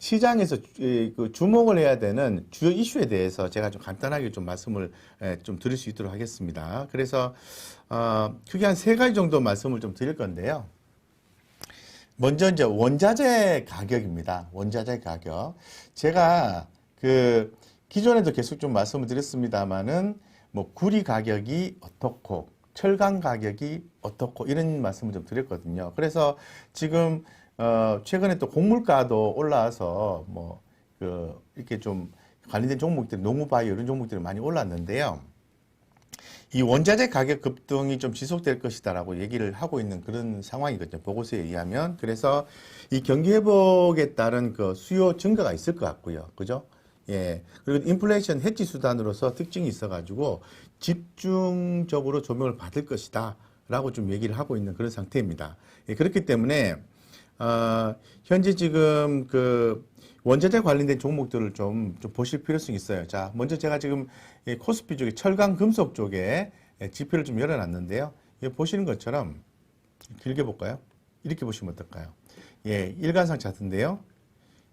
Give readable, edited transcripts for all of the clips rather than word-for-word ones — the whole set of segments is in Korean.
시장에서 그 주목을 해야 되는 주요 이슈에 대해서 제가 좀 간단하게 좀 말씀을 좀 드릴 수 있도록 하겠습니다. 그래서 크게 한 세 가지 정도 말씀을 좀 드릴 건데요. 먼저 이제 원자재 가격입니다. 원자재 가격. 제가 그 기존에도 계속 좀 말씀을 드렸습니다만은 뭐 구리 가격이 어떻고 철강 가격이 어떻고 이런 말씀을 좀 드렸거든요. 그래서 지금 최근에 또 곡물가도 올라와서 뭐 그 이렇게 좀 관련된 종목들, 농우바이오 이런 종목들이 많이 올랐는데요. 이 원자재 가격 급등이 좀 지속될 것이다라고 얘기를 하고 있는 그런 상황이거든요. 보고서에 의하면. 그래서 이 경기 회복에 따른 그 수요 증가가 있을 것 같고요. 그죠? 예. 그리고 인플레이션 해지 수단으로서 특징이 있어가지고 집중적으로 조명을 받을 것이다. 라고 좀 얘기를 하고 있는 그런 상태입니다. 예, 그렇기 때문에, 현재 지금 그 원자재 관련된 종목들을 좀 보실 필요성이 있어요. 자, 먼저 제가 지금 코스피 쪽에 철강 금속 쪽에 지표를 좀 열어놨는데요. 보시는 것처럼 길게 볼까요? 이렇게 보시면 어떨까요? 예, 일간상 차트인데요.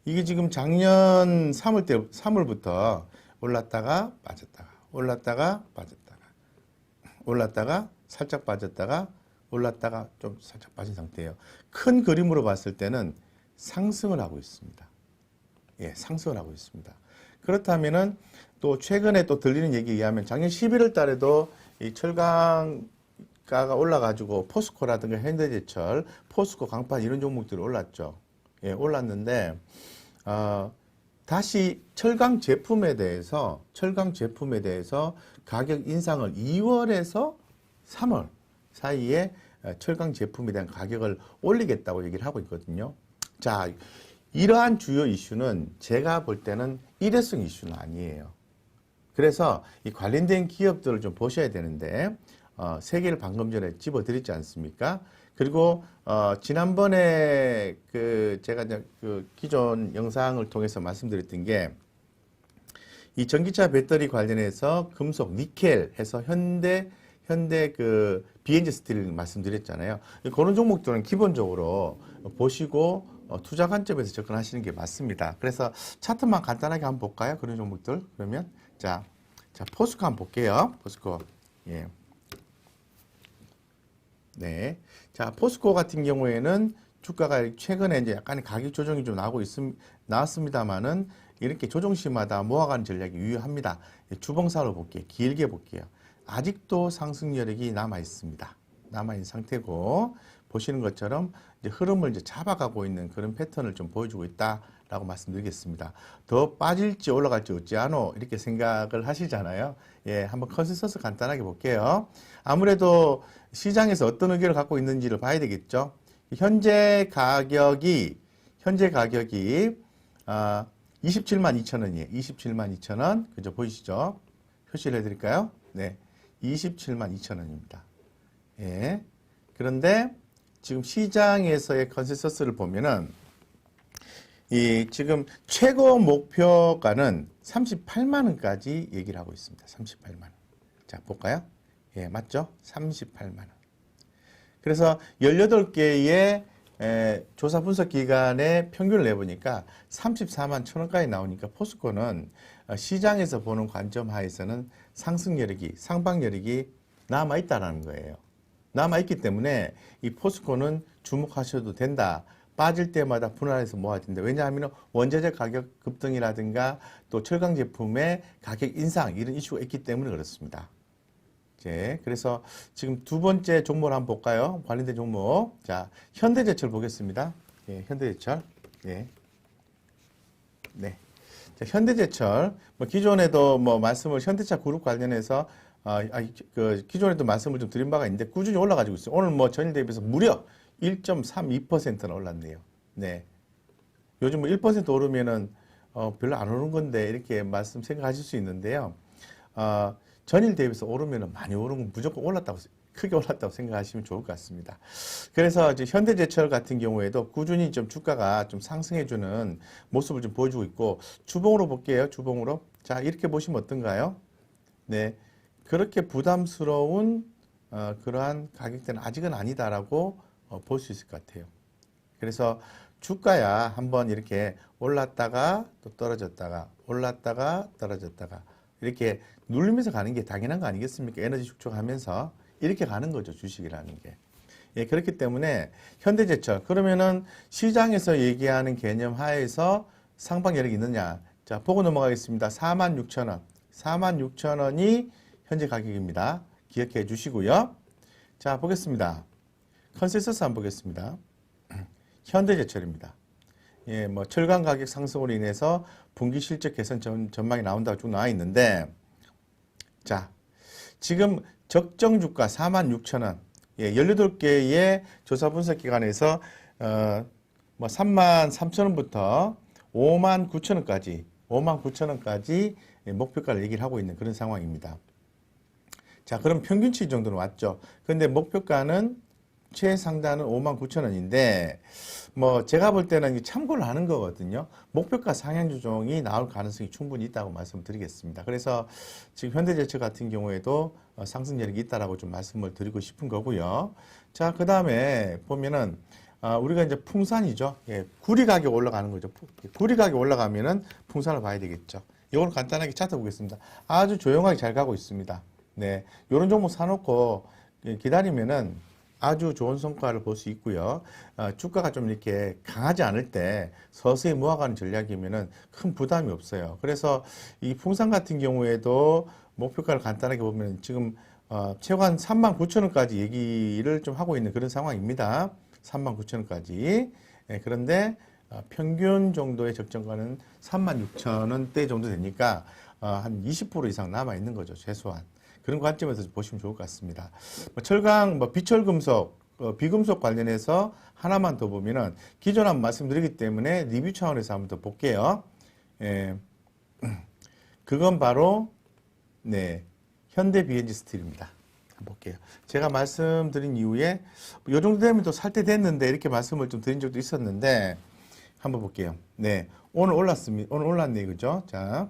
이게 지금 작년 3월부터 올랐다가 빠졌다가, 올랐다가 빠졌다가, 올랐다가 살짝 빠졌다가, 올랐다가 좀 살짝 빠진 상태예요. 큰 그림으로 봤을 때는 상승을 하고 있습니다. 예, 상승을 하고 있습니다. 그렇다면은 또 최근에 또 들리는 얘기에 의하면 작년 11월 달에도 이 철강가가 올라가지고 포스코라든가 현대제철, 포스코, 강판 이런 종목들이 올랐죠. 예, 올랐는데, 다시 철강 제품에 대해서 가격 인상을 2월에서 3월 사이에 철강 제품에 대한 가격을 올리겠다고 얘기를 하고 있거든요. 자, 이러한 주요 이슈는 제가 볼 때는 일회성 이슈는 아니에요. 그래서 이 관련된 기업들을 좀 보셔야 되는데, 세 개를 방금 전에 집어드렸지 않습니까? 그리고, 지난번에 제가 그 기존 영상을 통해서 말씀드렸던 게, 이 전기차 배터리 관련해서 금속, 니켈 해서 현대 그 BNG 스틸 말씀드렸잖아요. 그런 종목들은 기본적으로 보시고 투자 관점에서 접근하시는 게 맞습니다. 그래서 차트만 간단하게 한번 볼까요? 그런 종목들. 그러면 자 포스코 한번 볼게요. 포스코. 예. 네. 자, 포스코 같은 경우에는 주가가 최근에 이제 약간의 가격 조정이 좀 나왔습니다만은 이렇게 조정시마다 모아가는 전략이 유효합니다. 주봉사로 볼게요. 길게 볼게요. 아직도 상승 여력이 남아 있습니다. 남아 있는 상태고 보시는 것처럼 이제 흐름을 이제 잡아가고 있는 그런 패턴을 좀 보여주고 있다라고 말씀드리겠습니다. 더 빠질지 올라갈지 어찌하노 이렇게 생각을 하시잖아요. 예, 한번 컨센서스 간단하게 볼게요. 아무래도 시장에서 어떤 의견을 갖고 있는지를 봐야 되겠죠. 현재 가격이 27만 2천 원이에요. 27만 2천 원. 그죠? 보이시죠? 표시를 해드릴까요? 네. 27만 2천 원입니다. 예. 그런데 지금 시장에서의 컨센서스를 보면은 이 지금 최고 목표가는 38만 원까지 얘기를 하고 있습니다. 38만 원. 자, 볼까요? 예, 맞죠? 38만 원. 그래서 18개의 조사 분석 기관의 평균을 내보니까 34만 천 원까지 나오니까 포스코는 시장에서 보는 관점 하에서는 상승 여력이, 상방 여력이 남아있다라는 거예요. 남아있기 때문에 이 포스코는 주목하셔도 된다. 빠질 때마다 분할해서 모아야 된다. 왜냐하면 원자재 가격 급등이라든가 또 철강 제품의 가격 인상 이런 이슈가 있기 때문에 그렇습니다. 그래서 지금 두 번째 종목을 한번 볼까요? 관련된 종목. 자, 현대제철 보겠습니다. 예, 현대제철. 예. 네. 자, 현대제철. 뭐 기존에도 뭐 말씀을 현대차 그룹 관련해서 기존에도 말씀을 좀 드린 바가 있는데 꾸준히 올라가지고 있어요. 오늘 뭐 전일 대비해서 무려 1.32%나 올랐네요. 네. 요즘 뭐 1% 오르면은 별로 안 오른 건데 이렇게 말씀 생각하실 수 있는데요. 전일 대비해서 오르면 많이 오른 건 무조건 크게 올랐다고 생각하시면 좋을 것 같습니다. 그래서 이제 현대제철 같은 경우에도 꾸준히 좀 주가가 좀 상승해주는 모습을 좀 보여주고 있고, 주봉으로 볼게요. 주봉으로. 자, 이렇게 보시면 어떤가요? 네. 그렇게 부담스러운, 그러한 가격대는 아직은 아니다라고 볼 수 있을 것 같아요. 그래서 주가야 한번 이렇게 올랐다가 또 떨어졌다가 올랐다가 떨어졌다가 이렇게 누르면서 가는 게 당연한 거 아니겠습니까? 에너지 축적하면서 이렇게 가는 거죠, 주식이라는 게. 예, 그렇기 때문에 현대제철 그러면은 시장에서 얘기하는 개념 하에서 상방 여력이 있느냐? 자, 보고 넘어가겠습니다. 46,000원. 46,000원이 현재 가격입니다. 기억해 주시고요. 자, 보겠습니다. 컨센서스 한번 보겠습니다. 현대제철입니다. 예, 뭐 철강 가격 상승으로 인해서 분기 실적 개선 전망이 나온다고 쭉 나와 있는데, 자, 지금 적정 주가 46,000원. 예, 18개의 조사 분석 기관에서 뭐 33,000원부터 59,000원까지 59,000원까지 목표가를 얘기를 하고 있는 그런 상황입니다. 자, 그럼 평균치 정도는 왔죠. 근데 목표가는 최상단은 59,000원인데 뭐 제가 볼 때는 참고를 하는 거거든요. 목표가 상향 조정이 나올 가능성이 충분히 있다고 말씀드리겠습니다. 그래서 지금 현대제철 같은 경우에도 상승 여력이 있다라고 좀 말씀을 드리고 싶은 거고요. 자, 그 다음에 보면은 우리가 이제 풍산이죠. 예, 구리 가격 올라가는 거죠. 구리 가격 올라가면은 풍산을 봐야 되겠죠. 이걸 간단하게 차트 보겠습니다. 아주 조용하게 잘 가고 있습니다. 네, 이런 종목 사놓고 기다리면은 아주 좋은 성과를 볼 수 있고요. 주가가 좀 이렇게 강하지 않을 때 서서히 모아가는 전략이면은 큰 부담이 없어요. 그래서 이 풍산 같은 경우에도 목표가를 간단하게 보면 지금 최고한 39,000원까지 얘기를 좀 하고 있는 그런 상황입니다. 39,000원까지. 예, 그런데 평균 정도의 적정가는 36,000원대 정도 되니까 한 20% 이상 남아 있는 거죠, 최소한. 그런 관점에서 보시면 좋을 것 같습니다. 철강, 비철금속, 비금속 관련해서 하나만 더 보면은 기존 한번 말씀드리기 때문에 리뷰 차원에서 한번 더 볼게요. 예, 그건 바로 네, 현대 BNG 스틸입니다. 한번 볼게요. 제가 말씀드린 이후에 이 정도 되면 또 살 때 됐는데 이렇게 말씀을 좀 드린 적도 있었는데 한번 볼게요. 네, 오늘 올랐습니다. 오늘 올랐네, 그죠? 자,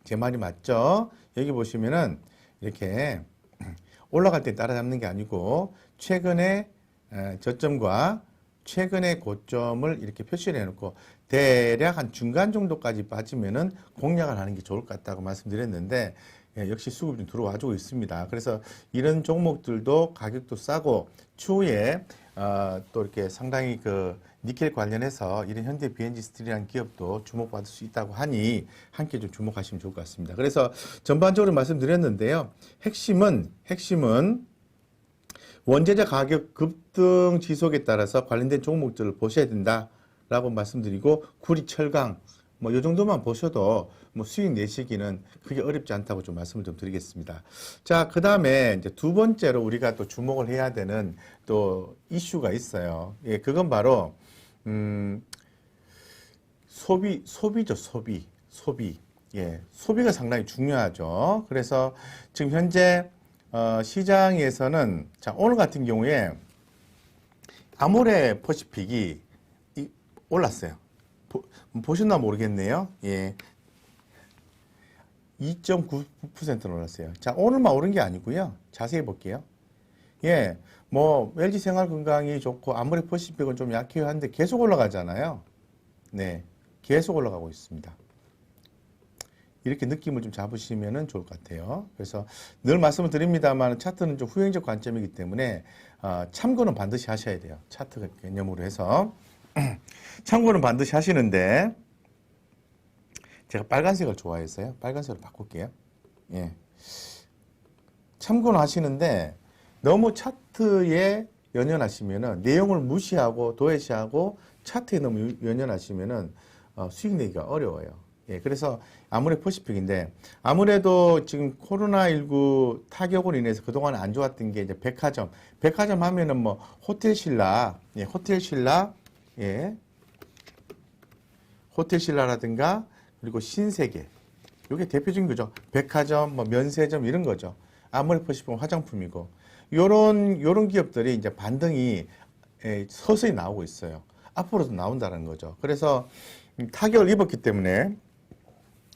제 말이 맞죠? 여기 보시면은 이렇게 올라갈 때 따라잡는 게 아니고 최근의 저점과 최근의 고점을 이렇게 표시를 해놓고 대략 한 중간 정도까지 빠지면은 공략을 하는 게 좋을 것 같다고 말씀드렸는데 역시 수급이 좀 들어와주고 있습니다. 그래서 이런 종목들도 가격도 싸고 추후에 또 이렇게 상당히 그 니켈 관련해서 이런 현대 BNG 스틸이라는 기업도 주목받을 수 있다고 하니 함께 좀 주목하시면 좋을 것 같습니다. 그래서 전반적으로 말씀드렸는데요. 핵심은 원재재 가격 급등 지속에 따라서 관련된 종목들을 보셔야 된다라고 말씀드리고 구리, 철강 뭐 이 정도만 보셔도 뭐 수익 내시기는 그게 어렵지 않다고 좀 말씀을 좀 드리겠습니다. 자, 그 다음에 이제 두 번째로 우리가 또 주목을 해야 되는 또 이슈가 있어요. 예, 그건 바로 소비죠, 소비. 예, 소비가 상당히 중요하죠. 그래서 지금 현재 시장에서는 자, 오늘 같은 경우에 아모레 퍼시픽이 올랐어요. 보셨나 모르겠네요. 예. 2.9% 올랐어요. 자, 오늘만 오른 게 아니고요. 자세히 볼게요. 예. 뭐 LG 생활건강이 좋고 아모레 퍼시픽은 좀 약해요 한데 계속 올라가잖아요. 네. 계속 올라가고 있습니다. 이렇게 느낌을 좀 잡으시면 좋을 것 같아요. 그래서 늘 말씀을 드립니다만 차트는 좀 후행적 관점이기 때문에 참고는 반드시 하셔야 돼요. 차트 개념으로 해서. 참고는 반드시 하시는데 제가 빨간색을 좋아해서요. 빨간색으로 바꿀게요. 예. 참고는 하시는데 너무 차트에 연연하시면은 내용을 무시하고 도외시하고 차트에 너무 연연하시면은 수익 내기가 어려워요. 예. 그래서 아무래도 퍼시픽인데 아무래도 지금 코로나19 타격으로 인해서 그동안 안 좋았던 게 이제 백화점 하면은 뭐 호텔신라, 예, 호텔신라, 예. 호텔신라라든가 그리고 신세계 이게 대표적인 거죠. 백화점, 뭐 면세점 이런 거죠. 아모레 퍼시픽은 화장품이고 요런 기업들이 이제 반등이 서서히 나오고 있어요. 앞으로도 나온다는 거죠. 그래서 타격을 입었기 때문에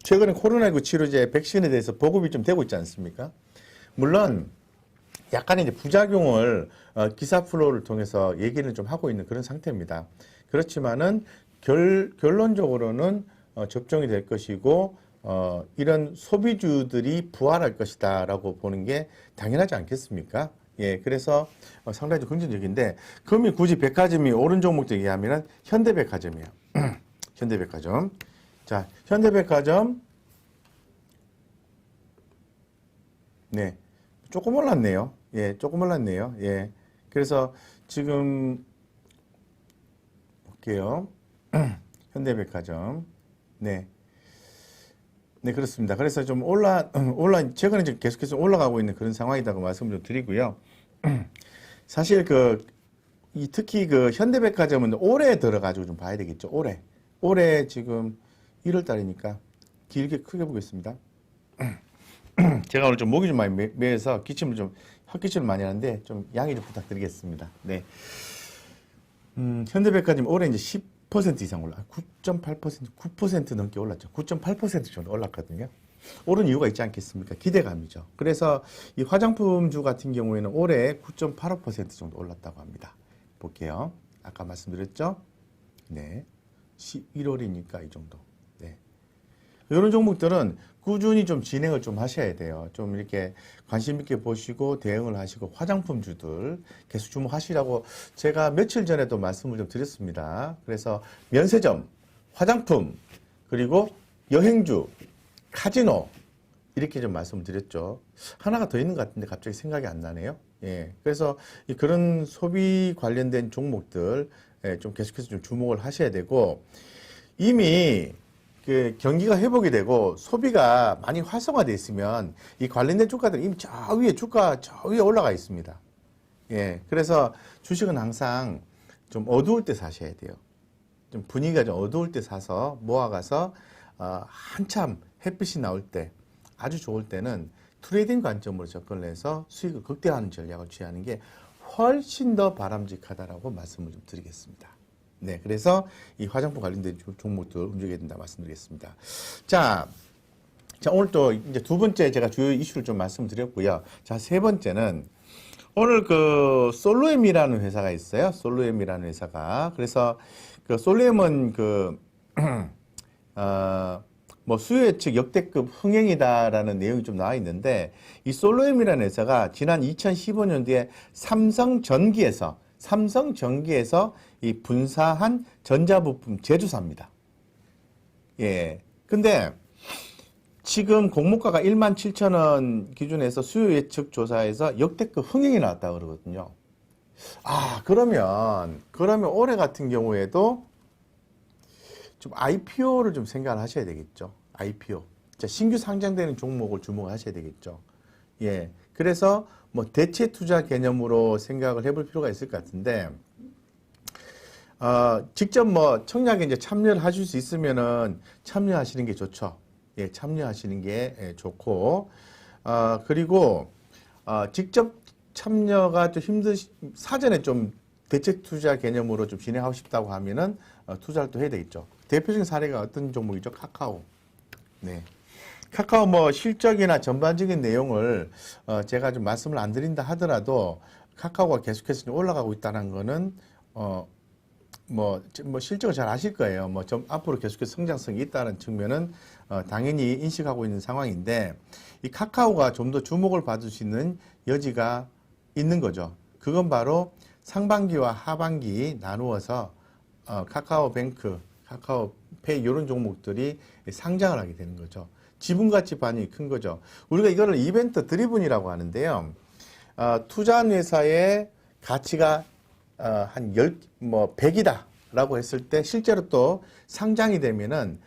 최근에 코로나19 치료제 백신에 대해서 보급이 좀 되고 있지 않습니까? 물론 약간의 이제 부작용을 기사 플로우를 통해서 얘기를 좀 하고 있는 그런 상태입니다. 그렇지만은 결론적으로는 접종이 될 것이고 이런 소비주들이 부활할 것이다라고 보는 게 당연하지 않겠습니까? 예, 그래서 상당히 좀 긍정적인데 그러면 굳이 백화점이 옳은 종목들 얘기하면은 현대백화점이에요. 현대백화점. 자, 현대백화점 네, 조금 올랐네요. 예, 조금 올랐네요. 예, 그래서 지금 볼게요. 현대백화점. 네. 네, 그렇습니다. 그래서 좀 최근에 좀 계속해서 올라가고 있는 그런 상황이라고 말씀을 좀 드리고요. 사실 특히 그 현대백화점은 올해 들어가지고 좀 봐야 되겠죠. 올해 지금 1월 달이니까 길게 크게 보겠습니다. 제가 오늘 좀 목이 좀 많이 매여서 헛기침을 많이 하는데 좀 양해 좀 부탁드리겠습니다. 네. 현대백화점 올해 이제 10% 이상 9.8%, 9% 넘게 올랐죠. 9.8% 정도 올랐거든요. 오른 이유가 있지 않겠습니까? 기대감이죠. 그래서 이 화장품주 같은 경우에는 올해 9.85% 정도 올랐다고 합니다. 볼게요. 아까 말씀드렸죠? 네. 11월이니까 이 정도. 네. 이런 종목들은 꾸준히 좀 진행을 좀 하셔야 돼요. 좀 이렇게 관심 있게 보시고 대응을 하시고 화장품주들 계속 주목하시라고 제가 며칠 전에도 말씀을 좀 드렸습니다. 그래서 면세점, 화장품, 그리고 여행주, 카지노 이렇게 좀 말씀을 드렸죠. 하나가 더 있는 것 같은데 갑자기 생각이 안 나네요. 예. 그래서 그런 소비 관련된 종목들 좀 계속해서 좀 주목을 하셔야 되고 이미 그 경기가 회복이 되고 소비가 많이 활성화되어 있으면 이 관련된 주가들이 이미 저 위에 올라가 있습니다. 예. 그래서 주식은 항상 좀 어두울 때 사셔야 돼요. 좀 분위기가 좀 어두울 때 사서 모아가서 한참 햇빛이 나올 때 아주 좋을 때는 트레이딩 관점으로 접근을 해서 수익을 극대화하는 전략을 취하는 게 훨씬 더 바람직하다라고 말씀을 좀 드리겠습니다. 네, 그래서 이 화장품 관련된 종목들 움직여야 된다 말씀드리겠습니다. 자, 오늘 또 이제 두 번째 제가 주요 이슈를 좀 말씀드렸고요. 자, 세 번째는 오늘 그 솔로엠이라는 회사가 있어요. 솔로엠이라는 회사가. 그래서 그 솔로엠은 뭐 수요 예측 역대급 흥행이다라는 내용이 좀 나와 있는데 이 솔로엠이라는 회사가 지난 2015년도에 삼성전기에서 이 분사한 전자부품 제조사입니다. 예. 근데 지금 공모가가 17,000원 기준에서 수요 예측 조사에서 역대급 흥행이 나왔다 그러거든요. 그러면 올해 같은 경우에도 좀 IPO를 좀 생각을 하셔야 되겠죠. IPO. 자, 신규 상장되는 종목을 주목하셔야 되겠죠. 예. 그래서 뭐 대체 투자 개념으로 생각을 해볼 필요가 있을 것 같은데, 직접 뭐 청약에 이제 참여를 하실 수 있으면은 참여하시는 게 좋죠. 예, 참여하시는 게 좋고, 그리고, 직접 참여가 좀 사전에 좀 대체 투자 개념으로 좀 진행하고 싶다고 하면은, 투자를 또 해야 되겠죠. 대표적인 사례가 어떤 종목이죠? 카카오. 네. 카카오 뭐 실적이나 전반적인 내용을 제가 좀 말씀을 안 드린다 하더라도 카카오가 계속해서 좀 올라가고 있다는 거는 뭐 실적을 잘 아실 거예요. 뭐 좀 앞으로 계속해서 성장성이 있다는 측면은 당연히 인식하고 있는 상황인데 이 카카오가 좀 더 주목을 받을 수 있는 여지가 있는 거죠. 그건 바로 상반기와 하반기 나누어서 카카오뱅크, 카카오페이 이런 종목들이 상장을 하게 되는 거죠. 지분가치 반영이 큰 거죠. 우리가 이거를 이벤트 드리븐이라고 하는데요. 투자한 회사의 가치가 한 100이다 라고 했을 때 실제로 또 상장이 되면은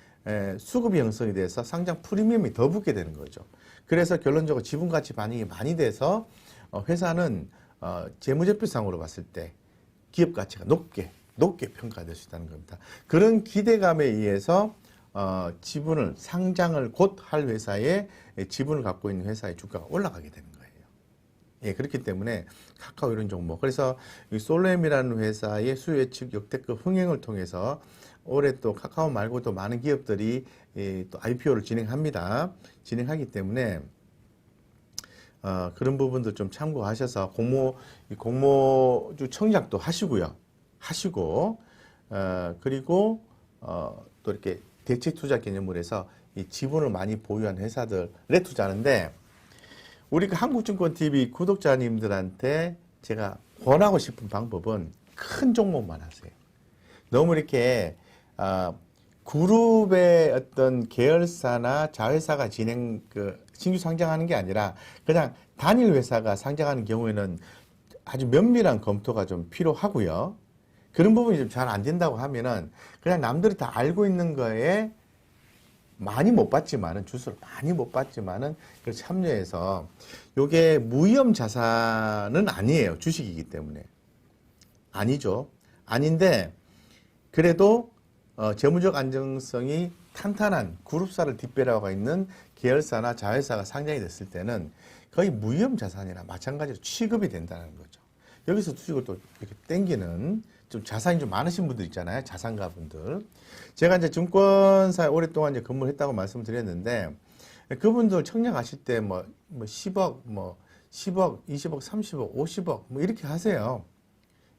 수급이 형성이 돼서 상장 프리미엄이 더 붙게 되는 거죠. 그래서 결론적으로 지분가치 반영이 많이 돼서 회사는 재무제표상으로 봤을 때 기업 가치가 높게 평가될 수 있다는 겁니다. 그런 기대감에 의해서 상장을 곧 할 회사에 지분을 갖고 있는 회사의 주가가 올라가게 되는 거예요. 예, 그렇기 때문에 카카오 이런 종목. 그래서 이 솔렘이라는 회사의 수요 예측 역대급 흥행을 통해서 올해 또 카카오 말고도 많은 기업들이 또 IPO를 진행하기 때문에 그런 부분도 좀 참고하셔서 공모주 청약도 하시고 그리고 또 이렇게 대책 투자 개념으로 해서 이 지분을 많이 보유한 회사들에 투자하는데 우리 그 한국증권TV 구독자님들한테 제가 권하고 싶은 방법은 큰 종목만 하세요. 너무 이렇게 그룹의 어떤 계열사나 자회사가 신규 상장하는 게 아니라 그냥 단일 회사가 상장하는 경우에는 아주 면밀한 검토가 좀 필요하고요. 그런 부분이 좀 잘 안 된다고 하면은 그냥 남들이 다 알고 있는 거에 많이 못 봤지만은 주수를 많이 못 봤지만은 그 참여해서 요게 무위험 자산은 아니에요. 주식이기 때문에. 아니죠. 아닌데 그래도 재무적 안정성이 탄탄한 그룹사를 뒷배라고 있는 계열사나 자회사가 상장이 됐을 때는 거의 무위험 자산이나 마찬가지로 취급이 된다는 거죠. 여기서 주식을 또 이렇게 땡기는 좀 자산이 좀 많으신 분들 있잖아요. 자산가분들. 제가 이제 증권사에 오랫동안 이제 근무를 했다고 말씀을 드렸는데 그분들 청약하실 때 뭐 10억, 20억, 30억, 50억 뭐 이렇게 하세요.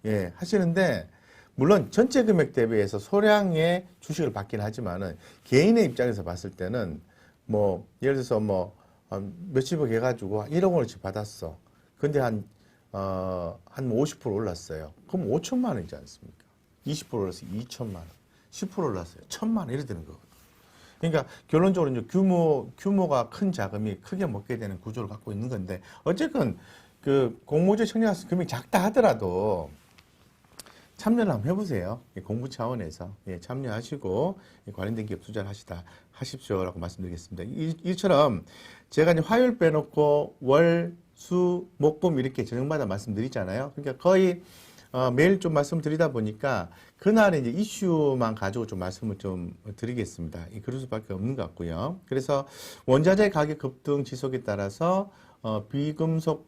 예, 하시는데 물론 전체 금액 대비해서 소량의 주식을 받긴 하지만은 개인의 입장에서 봤을 때는 뭐 예를 들어서 뭐 몇십억 해가지고 1억 원어치 받았어. 근데 한 50% 올랐어요. 그럼 5천만 원이지 않습니까? 20% 올라서 2천만 원, 10% 올랐어요. 1천만 원 이래 되는 거거든요. 그러니까 결론적으로 이제 규모가 큰 자금이 크게 먹게 되는 구조를 갖고 있는 건데 어쨌건 그 공모주에 청약해서 금액이 작다 하더라도 참여를 한번 해보세요. 공부 차원에서 참여하시고 관련된 기업 투자를 하십시오라고 말씀드리겠습니다. 이처럼 제가 이제 화요일 빼놓고 월, 수, 목, 금 이렇게 저녁마다 말씀드리잖아요. 그러니까 거의 매일 좀 말씀드리다 보니까 그날에 이제 이슈만 가지고 좀 말씀을 좀 드리겠습니다. 그럴 수밖에 없는 것 같고요. 그래서 원자재 가격 급등 지속에 따라서 비금속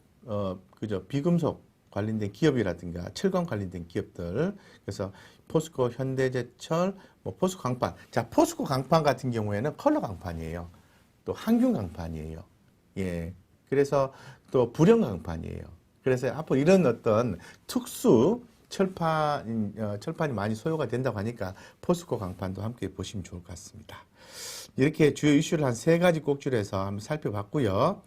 관련된 기업이라든가 철강 관련된 기업들 그래서 포스코, 현대제철, 포스코 강판. 자, 포스코 강판 같은 경우에는 컬러 강판이에요. 또 항균 강판이에요. 예. 그래서 또 불연 강판이에요. 그래서 앞으로 이런 어떤 특수 철판이 많이 소요가 된다고 하니까 포스코 강판도 함께 보시면 좋을 것 같습니다. 이렇게 주요 이슈를 한 3가지 꼭지로 해서 한번 살펴봤고요.